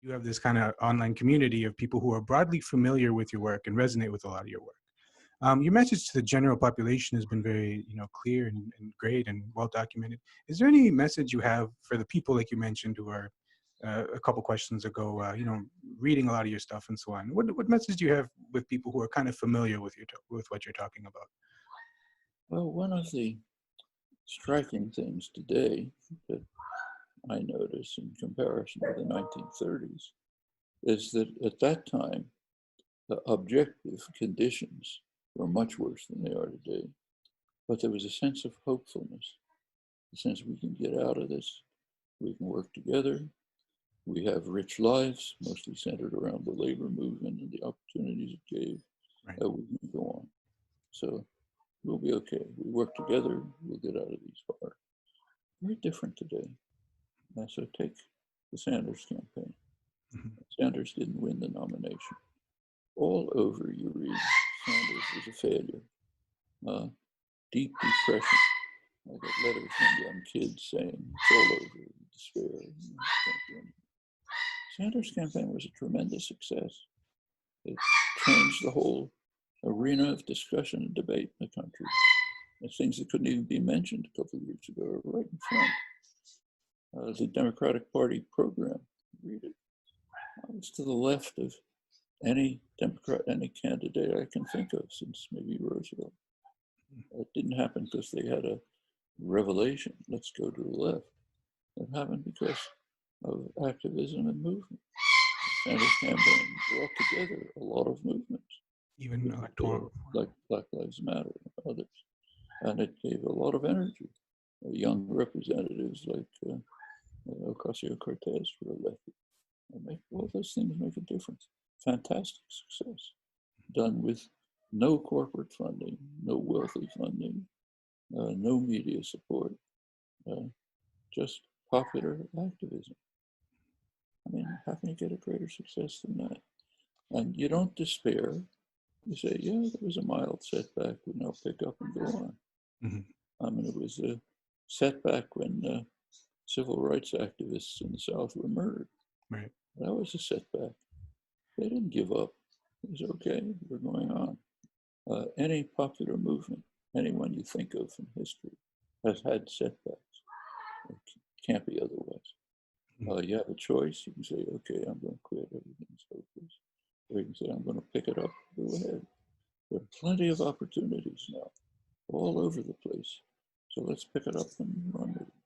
you have this kind of online community of people who are broadly familiar with your work and resonate with a lot of your work. Your message to the general population has been very, clear and great and well documented. Is there any message you have for the people, like you mentioned, who are a couple questions ago, reading a lot of your stuff and so on? What message do you have with people who are kind of familiar with with what you're talking about? Well, one of the striking things today that I notice in comparison with the 1930s is that at that time, the objective conditions were much worse than they are today. But there was a sense of hopefulness, a sense we can get out of this, we can work together, we have rich lives, mostly centered around the labor movement and the opportunities it gave, Right. we can go on. So we'll be okay. We work together, we'll get out of these bars. Very different today. And so take the Sanders campaign. Mm-hmm. Sanders didn't win the nomination. All over you read Sanders was a failure. Deep depression. I got letters from young kids saying it's all over, despair. Sanders' campaign was a tremendous success. It changed the whole arena of discussion and debate in the country. And things that couldn't even be mentioned a couple of years ago are right in front. The Democratic Party program, read it. It's to the left of any Democrat, any candidate I can think of since maybe Roosevelt. It didn't happen because they had a revelation, let's go to the left. It happened because of activism and movement. The Sanders campaign brought together a lot of movements. Even electoral. Like Black Lives Matter and others. And it gave a lot of energy. Young representatives like Ocasio-Cortez were elected. All those things make a difference. Fantastic success. Done with no corporate funding, no wealthy funding, no media support, just popular activism. I mean, how can you get a greater success than that? And you don't despair. You say, yeah, there was a mild setback. We now pick up and go on. Mm-hmm. I mean, it was a setback when civil rights activists in the South were murdered. Right. That was a setback. They didn't give up. It was okay, we're going on. Any popular movement, anyone you think of in history, has had setbacks. It can't be otherwise. You have a choice. You can say, okay, I'm going to quit. Everything's hopeless. Or you can say, I'm going to pick it up. Go ahead. There are plenty of opportunities now, all over the place. So let's pick it up and run with it.